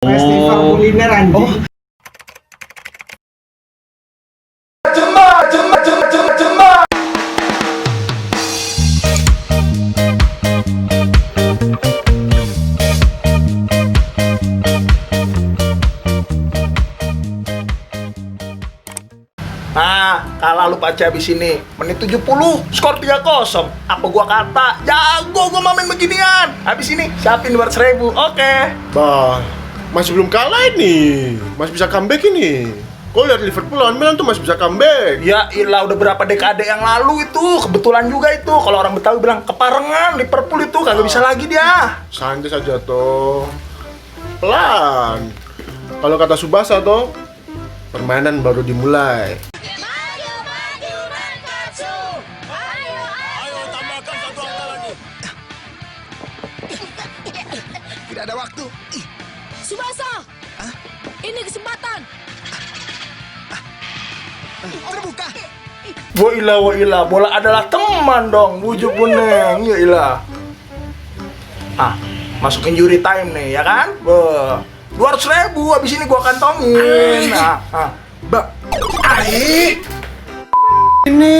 Festival kuliner anjing. Nah, kalah lu Pak habis ini. Menit 70, skor 3-0. Apa gua kata? Jago gua main beginian. Habis ini siapin 200.000. Oke. Bah, masih belum kalah ini. Masih bisa comeback ini. Kau lihat Liverpool lawan Milan tuh masih bisa comeback. Ya ilah, udah berapa dekade yang lalu itu. Kebetulan juga itu. Kalau orang Betawi bilang keparengan, Liverpool itu kagak bisa lagi dia. Santai saja toh. Pelan. Kalau kata Subasa toh, permainan baru dimulai. Tidak ada waktu. Subasa! Ini kesempatan! Terbuka. Wa ilah, bola adalah teman dong. Bujuk buneng, ya ilah. Ah, masuk injury time nih, ya kan? 200.000 habis ini gua kantongin. Ini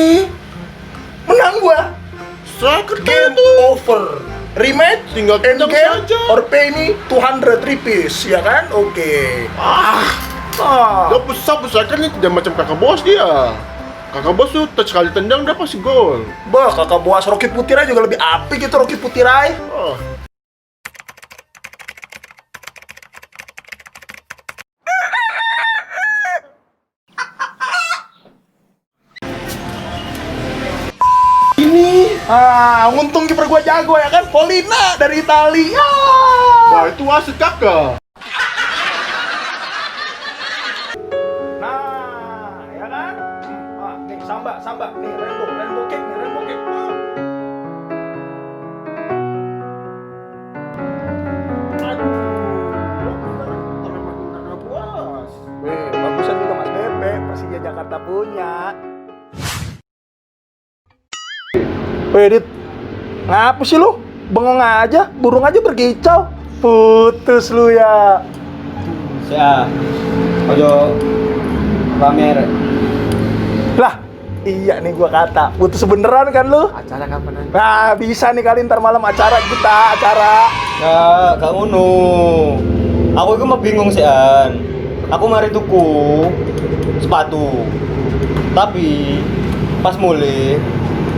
Menang gua. striker Game tuh. over. Rematch, Tinggal end tendang game, saja. or pay me 200 rupees, ya kan? Oke. Gak besar striker ini tidak macam kakak bos dia. Kakak bos tuh touch sekali tendang dia pasti gol. Bah, kakak buas Rocky Putirai juga lebih apik gitu Rocky Putirai. Oh. Untung kiper gua jago ya kan? Polina dari Italia. Wah, itu wasit kakak. Nah, ya kan? Nih samba, nih rainbow kick. Bagusan juga Mas Bebe, Persija Jakarta punya. Weh, Dit, ngapa sih lu? Bengong aja, burung aja berkicau. Putus lu ya. Sia. Ojo pamer. Lah, iya nih gua kata, putus beneran kan lu? Acara kapan nanti? Nah, bisa nih kali ntar malam acara. Ya, gak ngono. Aku itu mah bingung sih, An. Aku mari tuku sepatu. Tapi pas mulai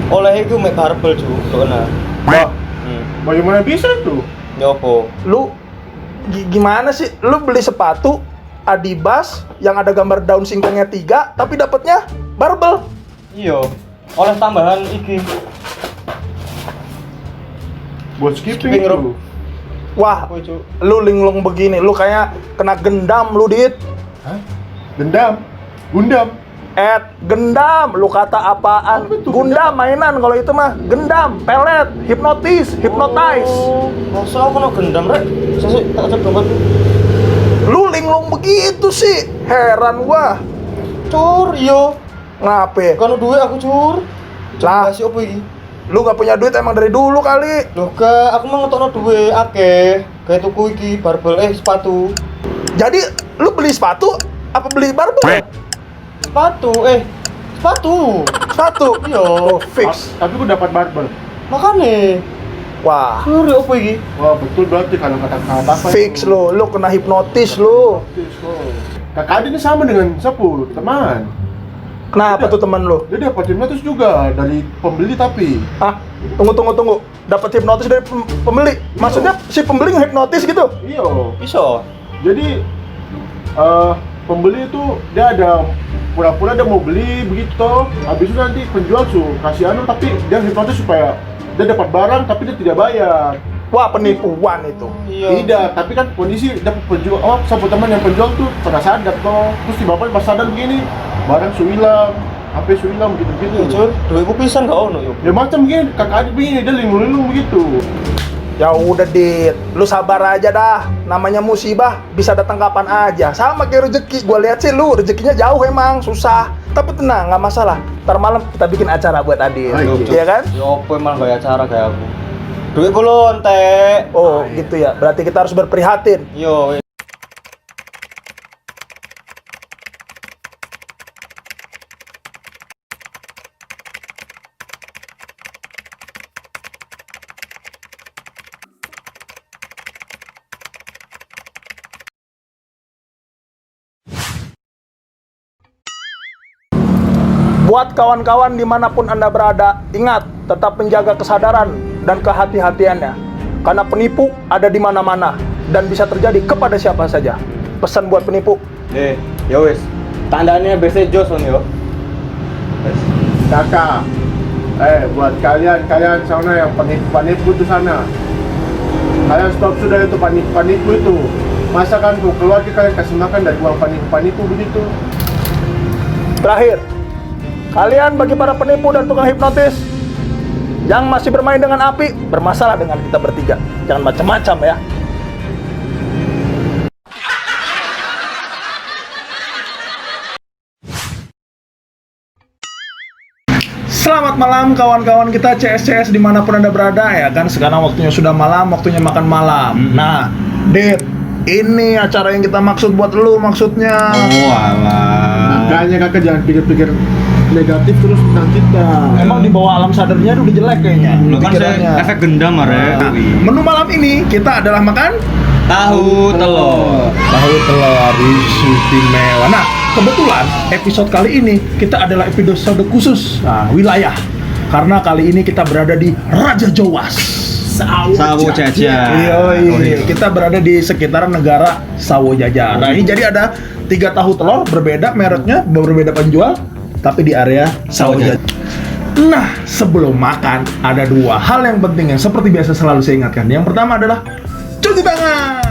oleh itu make barbel juga. Wah, bagaimana bisa tuh? Nyopo. Lu gimana sih? Lu beli sepatu Adibas yang ada gambar daun singkongnya 3, tapi dapatnya barbel. Iya. Oleh tambahan iki. Buat Skipping skipping rope. tuh. Wah, Apa itu? lu linglung begini, lu kayak kena gendam lu, Dit. Hah? Dendam? Gundam? Gendam, lu kata apaan? Apa itu Gundam mainan kalau itu mah. Gendam, pelet, hypnotize. Masa aku kena gendam, Rek? Sesuk tak cek dompet. Lu linglung begitu sih. Heran gua. Cur, iya. Ngape? Kono duit aku cur. Lah. Kasih apa iki? Lu gak punya duit emang dari dulu kali. Loh gak, aku mah ngetokno duit akeh. Kayak tuku iki barbel sepatu. Jadi lu beli sepatu apa beli barbel? Sepatu. Sepatu. Iya. Oh, fix. Tapi gue dapat barbel. Makane. Wah, Cur, ya apa iki? Wah, betul berarti kalau kata-kata apa fix itu. lu kena hipnotis lu. Kakak Adi ini sama dengan Sapu, teman. Kenapa tuh teman lu? Dia dapat hipnotis juga dari pembeli tapi. Hah? Tunggu. Dapat hipnotis dari pembeli. Maksudnya si pembeli ngehipnotis gitu? Iya. Iso. Jadi pembeli itu dia ada pura-pura dia mau beli begitu toh. Habis itu nanti penjual kasih anu tapi dia hipnotis supaya dia dapat barang tapi dia tidak bayar. Wah, penipuan itu. Iya. Tidak, tapi kan kondisi dapat penjual. Oh, sapu teman yang penjual tuh pernah sadar toh. Terus si bapak pas sadar begini, barang su hilang, HP su hilang Iya, gitu-gitu. Cur. Duitku pisan gak ono yo. Ya macam gini, kakak adik begini dia linglung-linglung begitu. Ya udah, Dit, lu sabar aja dah. Namanya musibah bisa datang kapan aja. Sama kayak rezeki. Gua lihat sih lu rezekinya jauh emang, susah. Tapi tenang, nggak masalah. Ntar malam kita bikin acara buat Adit. Ayo, Iya kan? Ya apa emang gak acara kayak aku. Duit ku lontek. Oh, gitu ya. Berarti kita harus berprihatin. Yo. Buat kawan-kawan dimanapun Anda berada, ingat, tetap menjaga kesadaran dan kehati-hatiannya. Karena penipu ada di mana-mana dan bisa terjadi kepada siapa saja. Pesan buat penipu. Ya wes. Tandanya biasa Joson yo. Kakak, buat kalian sana yang penipu itu sana, kalian stop sudah itu penipu itu. Masa kan keluarga kalian kasih makan dari uang penipu begitu? Terakhir, kalian bagi para penipu dan tukang hipnotis yang masih bermain dengan api, bermasalah dengan kita bertiga. Jangan macam-macam ya. Selamat malam kawan-kawan kita CS dimanapun Anda berada ya kan. Sekarang waktunya sudah malam, waktunya makan malam. Nah, Dit, ini acara yang kita maksud buat lu maksudnya. Oh alah. Makanya kakak jangan pikir-pikir negatif terus tentang kita. Emang di bawah alam sadarnya udah jelek kayaknya. Lu kan pikirannya. saya efek gendam Mare. Nah, menu malam ini kita adalah makan Tahu telur. tahu telur istimewa. Nah, kebetulan episode kali ini kita adalah episode khusus wilayah. Karena kali ini kita berada di Raja Jowas. Sawo Jajar. Iya, kita berada di sekitaran negara Sawo Jajar. Nah, ini jadi ada 3 tahu telur berbeda mereknya, berbeda penjual, tapi di area Sawo Jajar. Nah, sebelum makan ada 2 hal yang penting yang seperti biasa selalu saya ingatkan. Yang pertama adalah cuci tangan.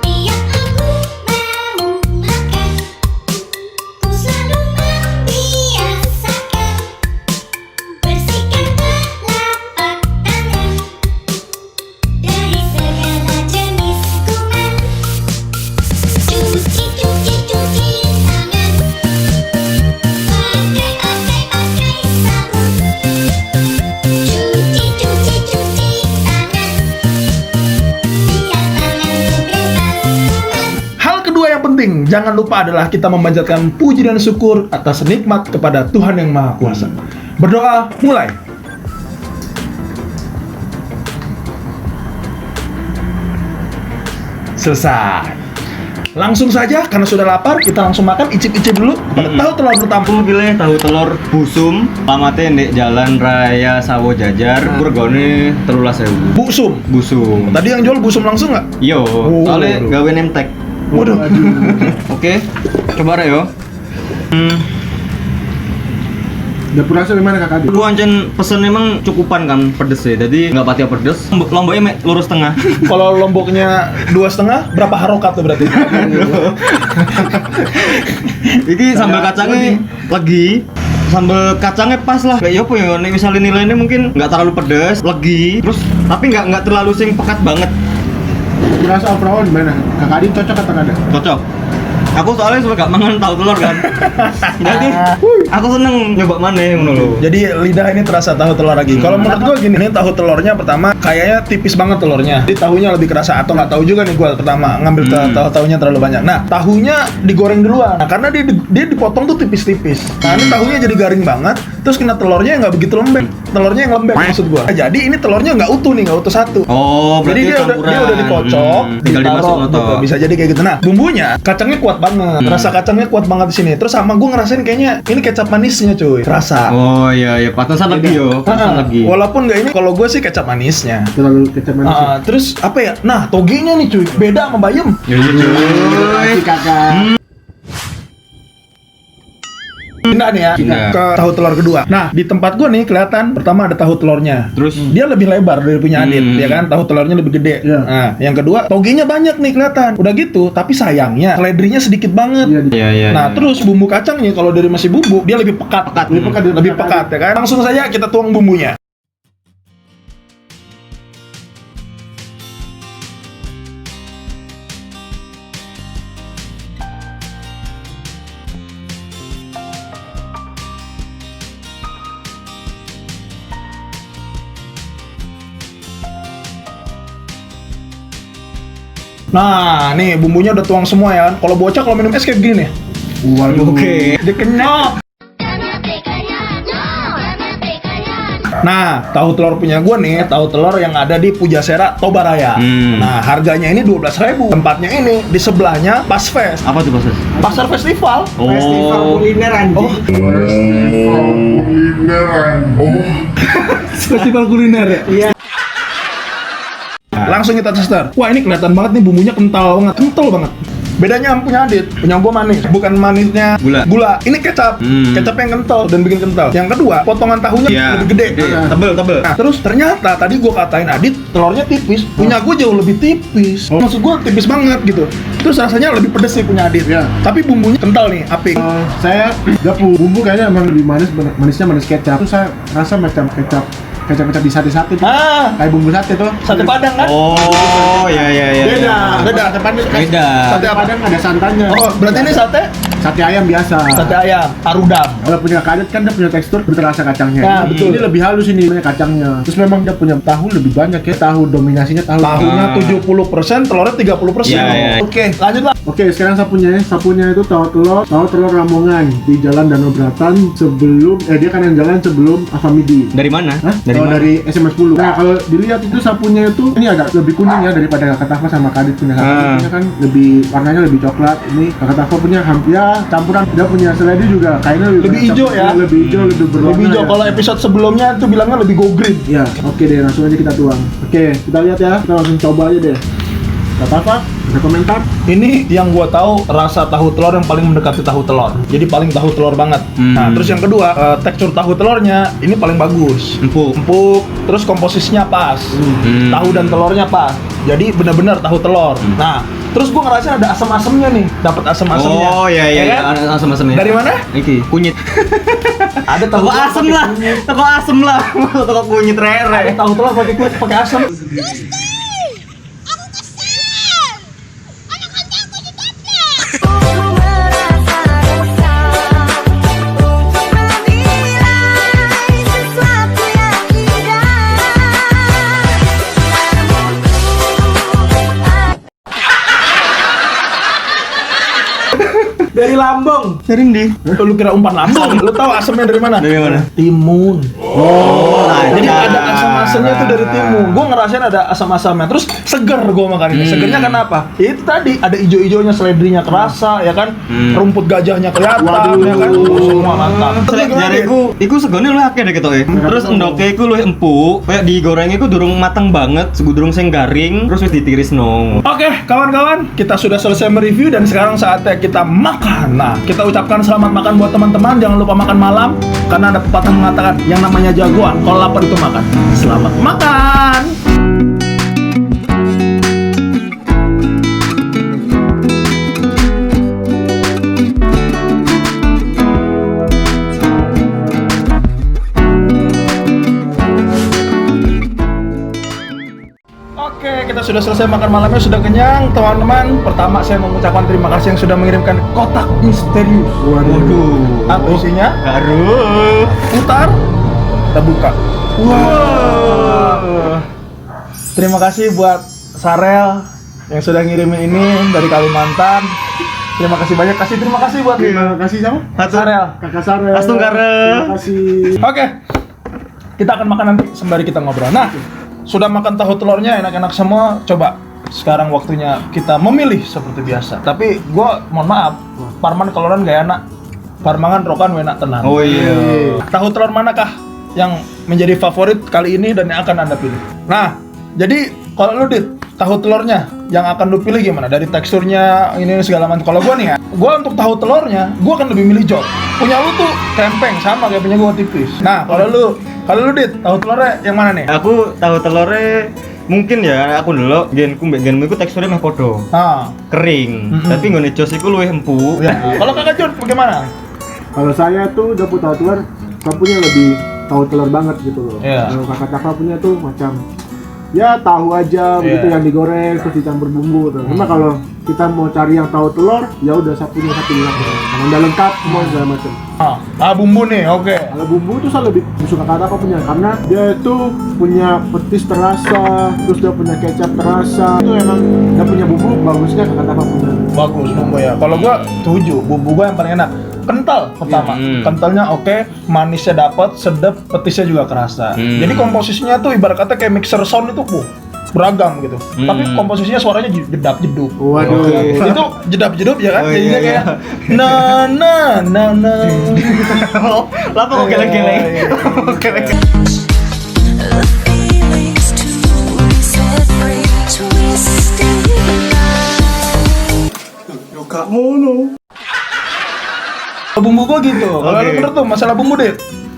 Tiap aku mau makan, ku selalu membiasakan bersihkan telapak tangan dari segala jenis kuman. Cuci tangan, pakai sabun. Cuci tangan, biar tanganmu bebas kuman. Hal kedua yang penting, jangan lupa adalah kita memanjatkan puji dan syukur atas nikmat kepada Tuhan yang Maha Kuasa. Berdoa, mulai. Selesai. Langsung saja, karena sudah lapar, kita langsung makan, icip-icip dulu. Tahu telur pertama. Aku pilih tahu telur busum, pamate ndek Jalan Raya Sawo Jajar, regane 13.000. Busum. Busum. Tadi yang jual busum langsung nggak? Yo, soalnya waduh. gawe nemtek. Waduh. Oke, coba re yo. Dapur rasa gimana kakak? Aku ancen pesen emang cukupan kan pedes ya, jadi nggak pati pedes. Lomboknya mek lurus tengah. Kalau lomboknya 2,5, berapa harokat tuh berarti? Iki sambal kacangnya legi. Sambal kacangnya pas lah. Kayak apa ya? Nek misalnya nilainya mungkin nggak terlalu pedes, legi, terus tapi nggak terlalu sing pekat banget. Dapur rasa overall gimana? Kakak Adin cocok atau ada? Cocok. Aku soalnya suka gak mangan tahu telur kan. Jadi aku seneng nyoba maneh ngono lho. Jadi lidah ini terasa tahu telur lagi. Kalau menurut gua gini, ini tahu telurnya pertama kayaknya tipis banget telurnya. Jadi tahunya lebih kerasa atau nggak tahu juga nih gua pertama ngambil tahunya terlalu banyak. Nah, tahunya digoreng duluan. Nah, karena dia dipotong tuh tipis-tipis. Nah, ini tahunya jadi garing banget. Terus kena telurnya nggak begitu lembek. Telurnya yang lembek maksud gua. Nah, jadi ini telurnya nggak utuh nih, nggak utuh satu. Oh, Jadi berarti dia udah dikocok, tinggal dimasuk ditaruh gitu. Bisa jadi kayak gitu. Nah, bumbunya kacangnya kuat banget. Rasa kacangnya kuat banget di sini. Terus sama gue ngerasain kayaknya ini kecap manisnya cuy. Rasa. Oh iya iya, pantesan lagi yo, pantesan lagi. Walaupun nggak ini, kalau gue sih kecap manisnya. Terlalu kecap manis. Terus apa ya? Nah, togenya nih cuy, beda sama bayam. Ya iya cuy. Kakak. Pindah nih ya Pindah. ke tahu telur kedua. Nah, di tempat gue nih kelihatan pertama ada tahu telurnya. Terus Dia lebih lebar dari punya Adit, ya kan? Tahu telurnya lebih gede. Iya. Nah, yang kedua, togenya banyak nih kelihatan. Udah gitu, tapi sayangnya seledrinya sedikit banget. Iya, iya iya. Nah, terus bumbu kacangnya kalau dari masih bubuk, dia lebih pekat. Lebih pekat ya kan? Langsung saja kita tuang bumbunya. Nah, nih bumbunya udah tuang semua ya kan. Kalau bocah kalau minum es kayak gini nih. Waduh. Oke. Dia kenyang. Nah, tahu telur punya gue nih, tahu telur yang ada di Pujasera Tobaraya. Nah, harganya ini 12.000. Tempatnya ini di sebelahnya Pas Fest. Apa tuh proses? Pasar festival. Oh. kuliner anjing. Festival kuliner ya? Iya. Langsung kita tester. Wah, ini kelihatan banget nih bumbunya kental banget. Bedanya sama punya Adit, punya gua manis, bukan manisnya gula. Ini kecap, kecap yang kental dan bikin kental. Yang kedua, potongan tahunya lebih gede. Tebel. Nah, terus ternyata tadi gua katain Adit telurnya tipis, punya gua jauh lebih tipis. Maksud gua tipis banget gitu. Terus rasanya lebih pedes sih punya Adit. Ya. Tapi bumbunya kental nih, apik. Saya dapur bumbu kayaknya emang lebih manisnya manis kecap. Terus saya rasa macam kecap di sate-sate tuh. Kayak bumbu sate tuh. Sate Padang kan? Oh, ya. Beda. Sate Padang. Beda. Sate Padang ada santannya. Oh, berarti ini sate Ayam biasa. sate ayam, arudam. Kalau punya Kadit kan dia punya tekstur berasa kacangnya. Nah, betul. Ini lebih halus ini punya kacangnya. Terus memang dia punya tahu lebih banyak ya. Tahu dominasinya tahu. Tahunya 70%, telurnya 30%. Iya. Oke, lanjut lah. Oke, sekarang sapunya itu tahu telur Ramongan di Jalan Danau Beratan sebelum dia kan yang jalan sebelum Afamidi. Dari mana? Hah? Dari Kalau mana? dari SMA 10. Nah, kalau dilihat itu sapunya itu ini agak lebih kuning ya daripada Kakak Tafa sama Kadit punya sapu. Punya kan lebih warnanya lebih coklat. Ini Kakak Tafa punya hampir campuran. Dia punya seledi juga kayaknya Lebih hijau ya? Lebih hijau, lebih berwarna. Lebih hijau. ya. Kalau episode sebelumnya itu bilangnya lebih go green. Ya, oke deh, langsung aja kita tuang. Oke, kita lihat ya. Kita langsung coba aja deh. Kakak Tafa, ada komentar? Ini yang gua tahu rasa tahu telur yang paling mendekati tahu telur. Jadi paling tahu telur banget. Nah, terus yang kedua, tekstur tahu telurnya ini paling bagus. Empuk, terus komposisinya pas. Tahu dan telurnya pas. Jadi benar-benar tahu telur. Nah, terus gua ngerasain ada asam-asamnya nih. Dapat asam-asamnya. Oh, iya. kan? Ada asam-asamnya. Dari mana? Iki, kunyit. Ada tahu Toko telur asem pakai lah. kunyit. Toko asem lah. Toko kunyit Ada rere. tahu telur pakai kunyit, pakai asam. Dari Lambung. Dari ndi? Lu kira umpan lambung? Lu tahu asamnya dari mana? Dari mana? Timun. Jadi ada. ada asam-asamnya tuh dari timun. Gue ngerasain ada asam-asamnya. Terus seger gue makan ini. Segernya kenapa? Ya itu tadi ada ijo-ijonya, seledrinya kerasa, ya kan? Rumput gajahnya kelihatan, ya kan? Semua mantap. Iku segone lu akeh deh ketoke. Terus endoke iku luwih empuk, kayak digoreng iku durung mateng banget, durung sing garing, terus wis ditirisno. Oke, kawan-kawan, kita sudah selesai mereview dan sekarang saatnya kita makan. Nah, kita ucapkan selamat makan buat teman-teman. Jangan lupa makan malam karena ada pepatah mengatakan yang namanya jagoan kalau lapar itu makan. Selamat makan. Oke, kita sudah selesai makan malamnya, sudah kenyang, teman-teman. Pertama saya mengucapkan terima kasih yang sudah mengirimkan kotak misterius. Waduh. Apa isinya? Aduh. Putar, kita buka. Wow. Terima kasih buat Sarel yang sudah ngirimin ini dari Kalimantan. Terima kasih banyak. Terima kasih buat Terima kasih sama Sarel. Kakak Sarel. Astunggara. Terima kasih. Oke, kita akan makan nanti sembari kita ngobrol. Nah, sudah makan tahu telurnya enak-enak semua. Coba sekarang waktunya kita memilih seperti biasa. Tapi gua mohon maaf, Parman keloran gak enak. Parmangan rokan enak tenang. Oh iya. Tahu telur manakah yang menjadi favorit kali ini dan yang akan Anda pilih? Nah, jadi kalau lu Dit, tahu telurnya yang akan lu pilih gimana? Dari teksturnya ini segala macam. Kalau gua nih ya, gua untuk tahu telurnya, gua akan lebih milih jok. Punya lu tuh krempeng sama kayak punya gua tipis. Nah, kalau lu Dit, tahu telurnya yang mana nih? Aku tahu telurnya mungkin ya aku dulu genmu iku teksturnya meh podo. Nah, Kering. Tapi nggone jos iku luwih empuk. ya. Kalau Kakak Jun bagaimana? Kalau saya tuh udah tahu telur, saya punya lebih tahu telur banget gitu loh. Iya. Kalau Kakak Tafa punya tuh macam ya tahu aja begitu yang digoreng terus dicampur bumbu tuh. Cuma kalau kita mau cari yang tahu telur, ya udah saya punya satu bilang yang udah lengkap semua segala macam. Bumbu nih, oke. Kalau bumbu tuh saya lebih suka Kakak Tafa punya karena dia itu punya petis terasa, terus dia punya kecap terasa. Itu emang dia punya bumbu bagusnya Kakak Tafa punya. Bagus bumbu ya. Kalau gua setuju, bumbu gua yang paling enak. kental pertama. Kentalnya oke, manisnya dapat, sedap, petisnya juga kerasa. Jadi komposisinya tuh ibarat kata kayak mixer sound itu beragam gitu. Tapi komposisinya suaranya jedap-jeduk. Waduh. Itu jedap-jeduk ya kan? Jadinya kayak na. Lapa kok geleng-geleng. Geleng-geleng. The feelings to be set free, twisted light. Bumbu gua gitu. Kalau Oke. lu bener tuh masalah bumbu deh.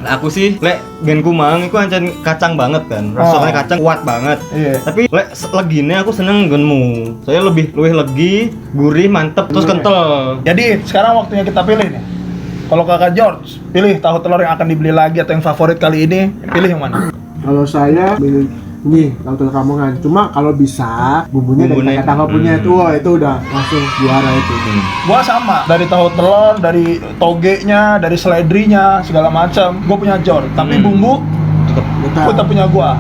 Nah, aku sih lek gen kumang iku ancen kacang banget kan. Rasanya kacang kuat banget. Iya. Tapi lek legine aku seneng genmu. Saya lebih legi, gurih, mantep, terus kental. Jadi sekarang waktunya kita pilih nih. Kalau kakak George, pilih tahu telur yang akan dibeli lagi atau yang favorit kali ini, pilih yang mana? Kalau saya milih ini tahu telur Kampungan. Cuma kalau bisa bumbunya dari Bumbunya. kakak tangga punya itu, wah itu udah langsung juara itu. Gua sama, dari tahu telur, dari togenya, dari seledrinya, segala macam. Gua punya George, tapi bumbu Betul. tetap punya gua.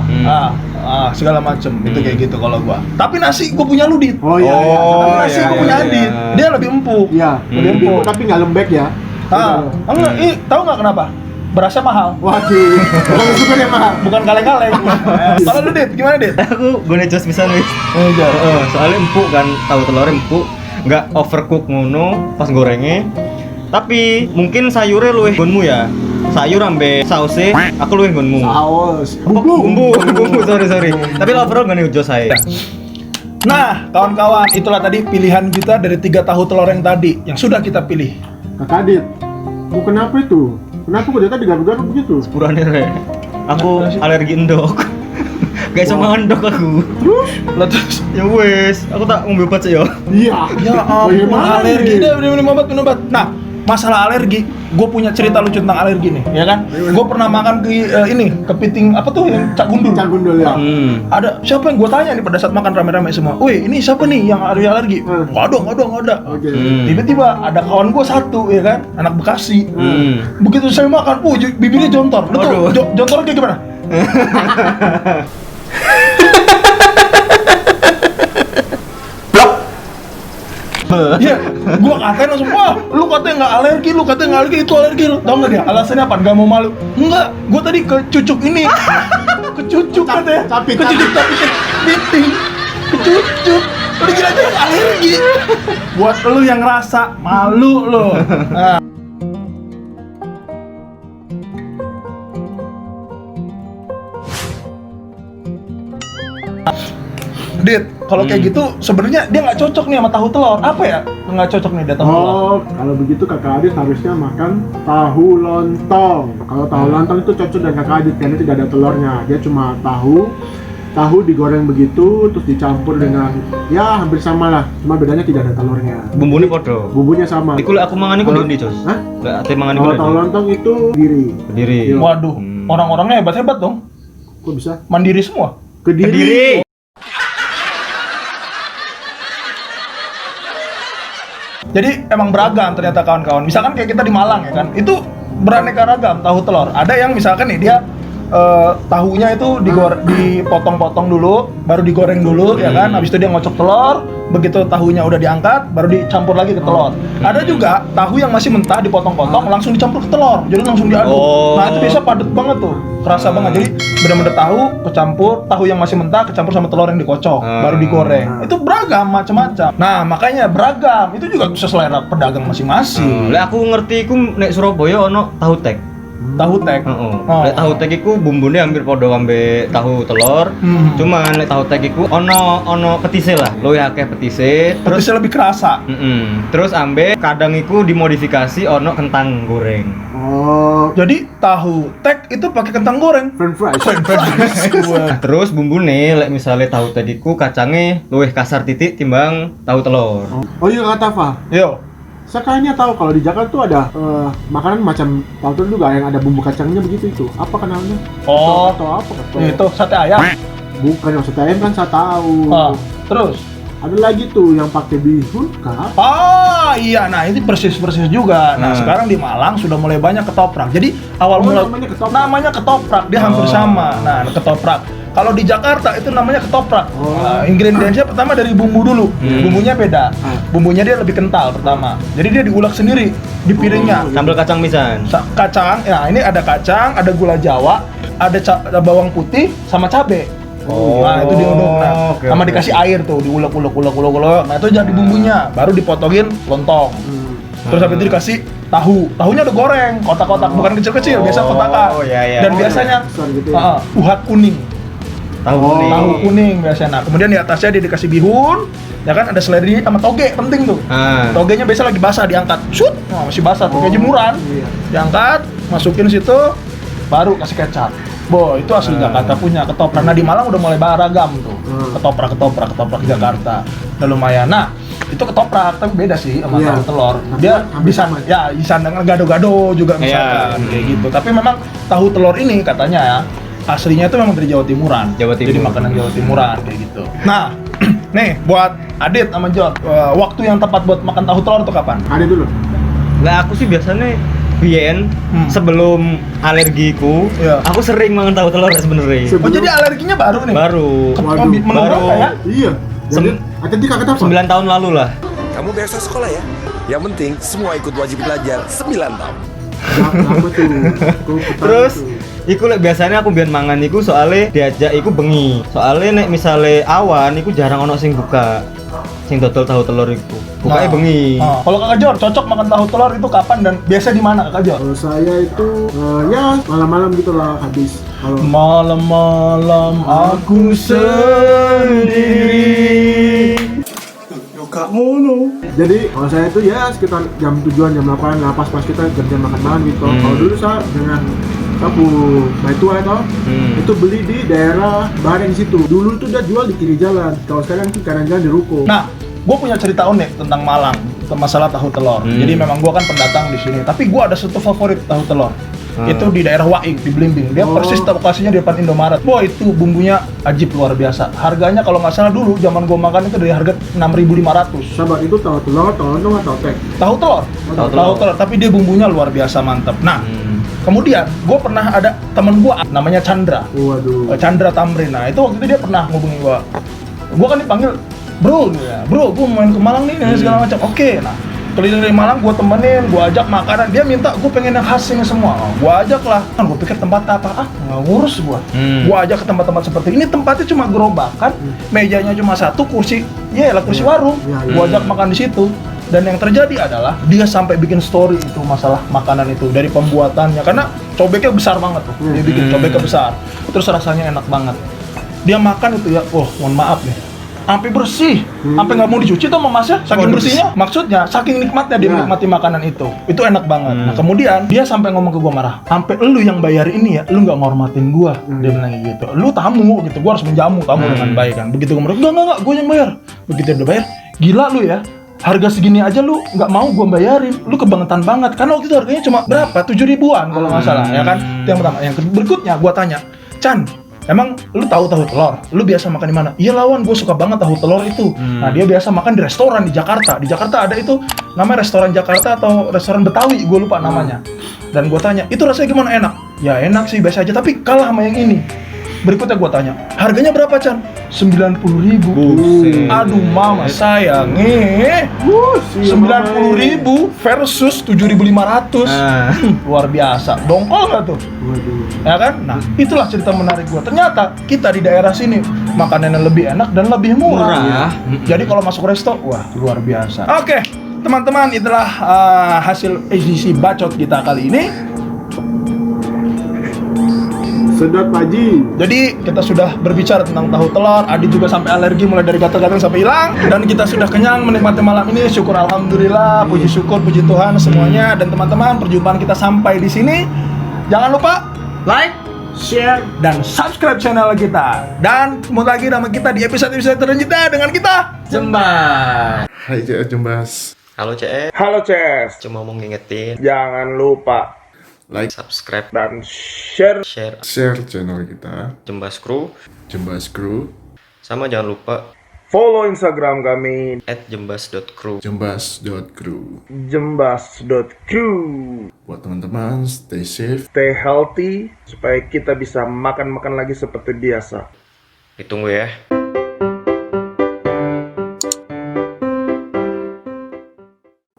Segala macam. Itu kayak gitu kalau gua. Tapi nasi gua punya Ludit. Oh iya, iya. Tapi Oh, nasi iya, gua iya, punya iya. Adit. Dia lebih empuk. Iya, lebih empuk tapi nggak lembek ya. Enggak, tahu nggak kenapa? Berasnya mahal. Waduh, kalau itu kan yang mahal. Bukan kaleng-kaleng. Kalau lu Dit, gimana Dit? Aku gue jos pisan wis. Soalnya empuk kan, tahu telur empuk, nggak overcook ngono pas gorengnya. Tapi mungkin sayurnya luwih gonmu ya. Sayur ambe sausnya, aku luwih gonmu. Saus, Bumbu, sorry. Tapi overall gak nih jos saya. Nah, kawan-kawan, itulah tadi pilihan kita dari 3 tahu telur yang tadi yang sudah kita pilih. Kakak Adit, bu kenapa itu? Kenapa kok ternyata digaruk-garuk begitu? Purane re. Aku alergi endok. Gak bisa makan endok aku. Lah terus Ya wes, aku tak ngombe obat sih ya. Iya. ya ampun, Bagaimana alergi nih? deh, minum obat. Nah, masalah alergi, gue punya cerita lucu tentang alergi nih, ya kan? Gue pernah makan ke kepiting apa tuh yang cak gundul. Cak gundul ya. Ada siapa yang gue tanya nih pada saat makan rame-rame semua. Wih, ini siapa nih yang alergi? Nggak ada. Oke. Tiba-tiba ada kawan gue satu, ya kan, anak Bekasi. Begitu saya makan, bibirnya jontor. Lu tuh, Waduh. jontornya kayak gimana? Iya, gua katain langsung, wah, lu katanya nggak alergi, itu alergi lu. Tau nggak dia? Alasannya apa? Nggak mau malu? Enggak, gua tadi kecucuk ini, kecucuk katanya, capit. kecucuk piting, kecucuk. Udah gila aja alergi. Buat lu yang ngerasa malu lu. Nah. Dit, kalau kayak gitu sebenarnya dia nggak cocok nih sama tahu telur. Apa ya? Nggak cocok nih dia tahu telur. Oh, kalau begitu kakak Adit harusnya makan tahu lontong. Kalau tahu lontong itu cocok dengan kakak Adit karena tidak ada telurnya. Dia cuma tahu digoreng begitu, terus dicampur dengan ya hampir sama lah. Cuma bedanya tidak ada telurnya. Bumbunya podo. Bumbunya sama. Iku lek aku mangan iku Kalau- ndi, Jos? Hah? Lek ate mangan iku Kalau tahu lontong itu diri. Kediri. Iya. Waduh, orang-orangnya hebat-hebat dong. Kok bisa? Mandiri semua. Kediri. Jadi emang beragam ternyata kawan-kawan. Misalkan kayak kita di Malang ya kan, itu beraneka ragam tahu telur. Ada yang misalkan nih dia tahunya itu dipotong-potong dulu, baru digoreng dulu ya kan. Habis itu dia ngocok telur, begitu tahunya udah diangkat, baru dicampur lagi ke telur. Ada juga tahu yang masih mentah dipotong-potong langsung dicampur ke telur, jadi langsung diaduk. Oh. Nah itu biasa padat banget tuh, kerasa banget. Jadi bener-bener tahu yang masih mentah kecampur sama telur yang dikocok, baru digoreng. Itu beragam macam-macam. Nah makanya beragam itu juga bisa selera pedagang masing-masing. Lek aku ngerti iku nek Surabaya ono tahu tek. Tahu tek. Heeh. Oh. Lek tahu tek iku bumbune hampir padha ambe tahu telur. Cuman lek tahu tek iku ono petise lah. Luwih akeh petise, terus Terusnya lebih kerasa. Terus ambe kadang iku dimodifikasi ono kentang goreng. Oh, Jadi tahu tek itu pakai kentang goreng. french fries. Nah, terus bumbune lek misale tahu tek iku kacange luwih kasar titik timbang tahu telur. Oh iya kata Fa. Yo. Saya kayaknya tahu kalau di Jakarta tuh ada makanan macam tahu juga yang ada bumbu kacangnya begitu itu. Apa namanya? Oh, Atau apa? Atau itu sate ayam. bukan yang sate ayam kan saya tahu. Terus Ada lagi tuh yang pakai bihun kah? iya, nah ini persis juga. Nah sekarang di Malang sudah mulai banyak ketoprak. Jadi awal mula namanya ketoprak. namanya ketoprak, dia hampir sama. Nah ketoprak Kalau di Jakarta itu namanya ketoprak. Ingredientsnya pertama dari bumbu dulu. Bumbunya beda. Bumbunya dia lebih kental pertama. Jadi dia diulek sendiri di piringnya. Sambal kacang misan. Kacang, ya ini ada kacang, ada gula Jawa, ada bawang putih sama cabe. Nah itu diuduk, oke, sama oke. dikasih air tuh, diulek. Nah itu jadi bumbunya, baru dipotongin lontong. Terus habis itu dikasih tahunya udah goreng, kotak-kotak, bukan kecil-kecil, biasa kotakan. iya. Dan biasanya besar gitu ya? uhat kuning. Tahu nih. Tahu kuning biasanya. Nah, kemudian di atasnya dia dikasih bihun, ya kan ada seledri sama toge, penting tuh. Togenya biasa lagi basah diangkat. Shoot, masih basah tuh, kayak jemuran. Iya. Diangkat, masukin situ, baru kasih kecap. Itu asli Jakarta punya ketoprak. Nah, di Malang udah mulai beragam tuh. Ketoprak Jakarta. Udah lumayan. Nah, itu ketoprak tapi beda sih sama Iya. tahu telur. Tapi Dia hampir bisa sama. ya disandang gado-gado juga misalkan kayak gitu. Tapi memang tahu telur ini katanya ya aslinya itu memang dari Jawa Timuran. Jawa Timur. Jadi makanan Jawa Timuran kayak gitu. Nah, nih buat Adit sama John, waktu yang tepat buat makan tahu telur itu kapan? Ada dulu. Lah aku sih biasanya biyen sebelum alergiku, Iya. aku sering makan tahu telur sebenarnya. Oh, jadi alerginya baru nih? Baru Waduh. Menurut Baru. berapa ya? Iya. Jadi, tadi kakak apa? 9 tahun lalu lah. Kamu besok sekolah ya? Yang penting semua ikut wajib belajar 9 tahun. Apa tuh? Kau petani Terus tuh. iku lek biasanya aku biyen mangan iku soalnya diajak iku bengi. Soalnya nek misale awan iku jarang ono sing buka. Sing dodol tahu telur iku. Bukanya bengi. Kalau Kakak Jor cocok makan tahu telur itu kapan dan biasa di mana Kakak Jor? Kalau saya itu ya malam-malam gitu lah habis. Kalau Malam-malam aku sendiri. Yo gak ngono. jadi kalau saya itu ya sekitar jam 7-an, jam 8 lah pas kita jam makan malam gitu. Kalau dulu saya dengan sapu Baitua itu itu beli di daerah Bareng situ. Dulu itu dia jual di kiri jalan. Kalau sekarang di kanan jalan di ruko. Nah, gue punya cerita unik tentang Malang, tentang masalah tahu telur. Jadi memang gue kan pendatang di sini, tapi gue ada satu favorit tahu telur. Itu di daerah Waing, di Blimbing. Dia persis lokasinya di depan Indomaret. Wah, itu bumbunya ajib luar biasa. Harganya kalau nggak salah dulu zaman gue makan itu dari harga 6.500. Sahabat itu tahu telur, tahu nong atau tek. Tahu telur, tapi dia bumbunya luar biasa mantap. Nah, kemudian gue pernah ada temen gue namanya Chandra. Waduh. Chandra Tamrin. Nah, itu waktu itu dia pernah ngubungi gua. Gua kan dipanggil, "Bro, ya, bro, gua main ke Malang nih segala macam." Oke, nah, keliling dari Malang gua temenin, gua ajak makanan. Dia minta gua pengen yang khas ini semua. Gua ajak lah. Kan gua pikir tempat apa? Nggak ngurus gua. Gua ajak ke tempat-tempat seperti ini, tempatnya cuma gerobakan, mejanya cuma satu, kursi, kursi warung. Gua ajak makan di situ. Dan yang terjadi adalah dia sampai bikin story itu masalah makanan itu dari pembuatannya karena cobeknya besar banget tuh. Dia bikin cobeknya besar. Terus rasanya enak banget. Dia makan itu ya, mohon maaf nih. Sampai bersih, sampai nggak mau dicuci tuh sama masnya, saking bersihnya. Maksudnya saking nikmatnya dia menikmati makanan itu enak banget. Nah kemudian dia sampai ngomong ke gua marah, sampai lu yang bayar ini ya, lu nggak ngormatin gua. Dia bilang gitu, lu tamu gitu, gua harus menjamu tamu dengan baik kan. Begitu gua marah, enggak, gua yang bayar. Begitu dia udah bayar, gila lu ya. Harga segini aja lu nggak mau gua bayarin, lu kebangetan banget. Karena waktu itu harganya cuma berapa? 7.000-an kalau nggak salah, ya kan? Itu yang pertama. Yang berikutnya gua tanya, Chan, emang lu tahu telur? Lu biasa makan di mana? Iya lawan, gue suka banget tahu telur itu. Nah dia biasa makan di restoran di Jakarta. Di Jakarta ada itu namanya restoran Jakarta atau restoran Betawi, gue lupa namanya. Dan gue tanya, itu rasanya gimana? Enak? Ya enak sih, biasa aja. Tapi kalah sama yang ini. Berikutnya gue tanya, harganya berapa Chan? 90.000. Aduh mama sayang, 90.000 versus 7.500. Luar biasa, dongkol nggak tuh? Ya kan? Nah itulah cerita menarik gue. Ternyata kita di daerah sini makanannya lebih enak dan lebih murah. Jadi kalau masuk resto, wah luar biasa. Oke, teman-teman, itulah hasil edisi bacot kita kali ini. Sedot Paji. Jadi kita sudah berbicara tentang tahu telur. Adi juga sampai alergi mulai dari gatal-gatal sampai hilang. Dan kita sudah kenyang menikmati malam ini. Syukur alhamdulillah, puji syukur, puji Tuhan semuanya. Dan teman-teman, perjumpaan kita sampai di sini. Jangan lupa like, share, dan subscribe channel kita. Dan ketemu lagi sama kita di episode-episode selanjutnya dengan kita Jembar. Hai CS Jembas. Halo CE, Halo Ces. cuma mau ngingetin Jangan lupa Like, subscribe, dan share share channel kita Jembas Crew, Jembas Crew, sama jangan lupa follow Instagram kami @jembas.crew. jembas.crew. jembas.crew. Buat teman-teman, stay safe. Stay healthy supaya kita bisa makan-makan lagi seperti biasa. Ditunggu ya.